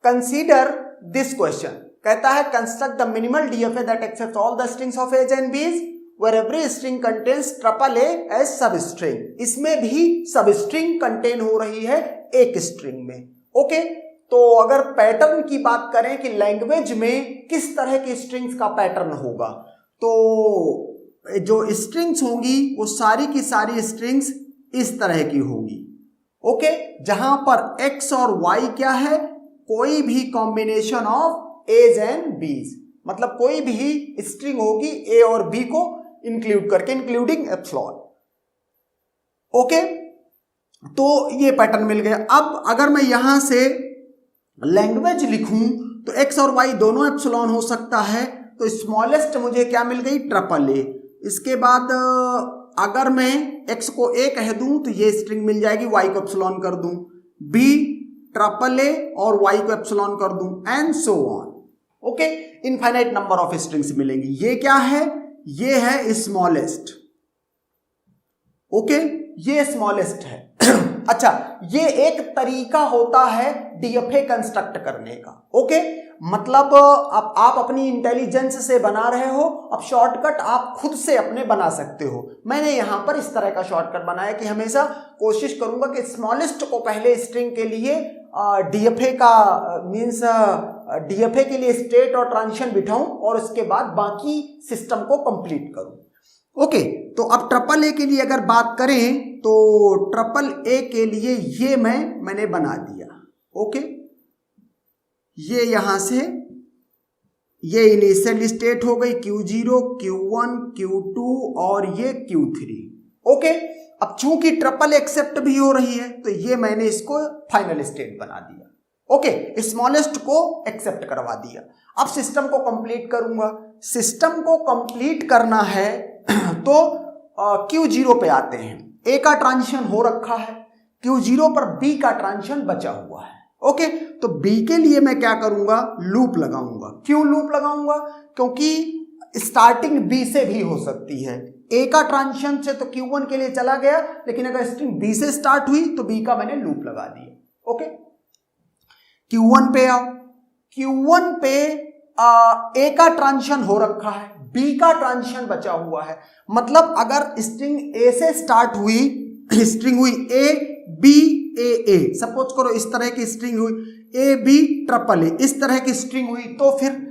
Consider this question, कहता है construct the minimal DFA that accepts all the strings of A's and B's where every string contains triple A as substring. इसमें भी सब string contain हो रही है एक स्ट्रिंग में। ओके, तो अगर पैटर्न की बात करें कि लैंग्वेज में किस तरह के स्ट्रिंग्स का पैटर्न होगा, तो जो स्ट्रिंग्स होंगी वो सारी की सारी स्ट्रिंग्स इस तरह की होंगी। ओके, जहां पर x और y क्या है, कोई भी कॉम्बिनेशन ऑफ एज एंड बीज, मतलब कोई भी स्ट्रिंग होगी ए और बी को इंक्लूड करके, इंक्लूडिंग एप्सिलॉन। ओके, तो ये पैटर्न मिल गया। अब अगर मैं यहां से लैंग्वेज लिखूं तो x और y दोनों एप्सिलॉन हो सकता है, तो स्मॉलेस्ट मुझे क्या मिल गई, ट्रिपल ए। इसके बाद अगर मैं x को a कह दूं तो ये स्ट्रिंग मिल जाएगी, y को एप्सिलॉन कर दूं, b ट्रिपल ए और y को एप्सिलॉन कर दूं, and so on. Okay, infinite number of strings मिलेंगी। ये क्या है, ये है स्मॉलेस्ट। ओके, ये स्मॉलेस्ट है। अच्छा, ये एक तरीका होता है डीएफए कंस्ट्रक्ट करने का। ओके, मतलब अब आप अपनी इंटेलिजेंस से बना रहे हो, अब शॉर्टकट आप खुद से अपने बना सकते हो। मैंने यहां पर इस तरह का शॉर्टकट बनाया कि हमेशा कोशिश करूंगा कि स्मॉलेस्ट को पहले स्ट्रिंग के लिए डीएफए का मींस डीएफए के लिए स्टेट और ट्रांजिशन बिठाऊं और उसके बाद बाकी सिस्टम को कंप्लीट करूं। ओके, तो अब ट्रिपल ए के लिए अगर बात करें तो ट्रिपल ए के लिए ये मैंने बना दिया। ओके, ये यहां से ये इनिशियल स्टेट हो गई Q0, Q1, Q2 और ये Q3। ओके, अब चूंकि ट्रिपल एक्सेप्ट भी हो रही है तो ये मैंने इसको फाइनल स्टेट बना दिया। ओके, स्मॉलेस्ट को एक्सेप्ट करवा दिया। अब सिस्टम को कंप्लीट करूंगा। सिस्टम को कंप्लीट करना है तो Q0 पे आते हैं। A का ट्रांजिशन हो रखा है, Q0 पर B का ट्रांजिशन बचा हुआ है। ओके, तो B के लिए मैं क्या करूंगा, लूप लगाऊंगा। क्यों लूप लगाऊंगा, क्योंकि स्टार्टिंग B से भी हो सकती है। A का ट्रांजिशन से तो Q1 के लिए चला गया, लेकिन अगर स्ट्रिंग B से स्टार्ट हुई तो B का मैंने लूप लगा दिया। ओके, Q1 पे आओ। Q1 पे A का ट्रांजिशन हो रखा है, B का ट्रांजिशन बचा हुआ है। मतलब अगर स्ट्रिंग A से स्टार्ट हुई, स्ट्रिंग हुई A B A A, suppose करो इस तरह की स्ट्रिंग हुई A B ट्रिपल ए, इस तरह की स्ट्रिंग हुई, तो फिर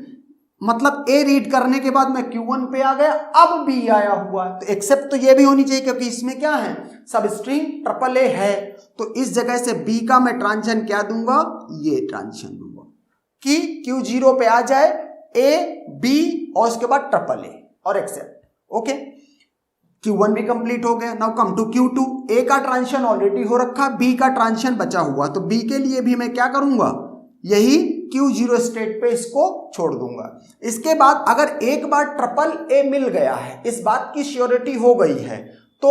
मतलब A रीड करने के बाद मैं Q1 पे आ गया, अब B आया हुआ है, तो एक्सेप्ट तो ये भी होनी चाहिए क्योंकि इसमें क्या है, सब स्ट्रिंग ट्रिपल ए है। तो इस जगह से B का मैं ट्रांजिशन क्या दूंगा, ये ट्रांजिशन दूंगा कि Q0 पे आ जाए A B और उसके बाद ट्रिपल ए और एक्सेप्ट। ओके, Q1 भी कंप्लीट हो गया। Now come to Q2। A का ट्रांजिशन ऑलरेडी हो रखा, B का ट्रांजिशन बचा हुआ, तो B के लिए भी मैं क्या करूंगा, यही Q0 स्टेट पे इसको छोड़ दूंगा। इसके बाद अगर एक बार ट्रिपल ए मिल गया है, इस बात की श्योरिटी हो गई है, तो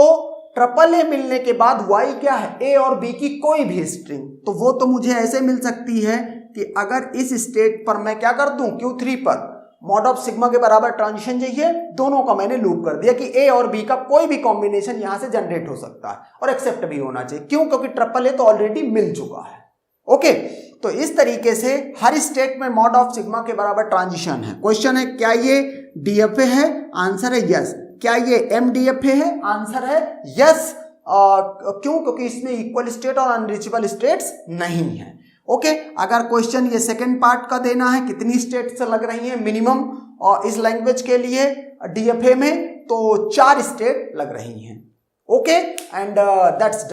ट्रिपल ए मिलने के बाद Y क्या है, A और B की कोई भी स्ट्रिंग, तो वो तो मुझे ऐसे मिल सकती है कि अगर इस स्टेट पर मैं क्या कर दूं, Q3 पर मॉड ऑफ सिग्मा के बराबर ट्रांजिशन चाहिए, दोनों का मैंने लूप कर दिया कि A और B का कोई भी कॉम्बिनेशन यहां से जनरेट हो सकता है और एक्सेप्ट भी होना चाहिए। क्यों, क्योंकि ट्रिपल ए तो ऑलरेडी मिल चुका है। ओके, तो इस तरीके से हर स्टेट में मॉड ऑफ सिग्मा के बराबर ट्रांजिशन है। क्वेश्चन है क्या ये डीएफए है, आंसर है यस। क्या ये एमडीएफए है, आंसर है यस। क्यों, क्योंकि इसमें इक्वल स्टेट और अनरीचेबल स्टेट्स नहीं है। ओके, अगर क्वेश्चन ये सेकंड पार्ट का देना है, कितनी स्टेट्स लग रही हैं मिनिमम और इस लैंग्वेज के लिए डीएफए में, तो 4 स्टेट लग रही हैं। Okay, and that's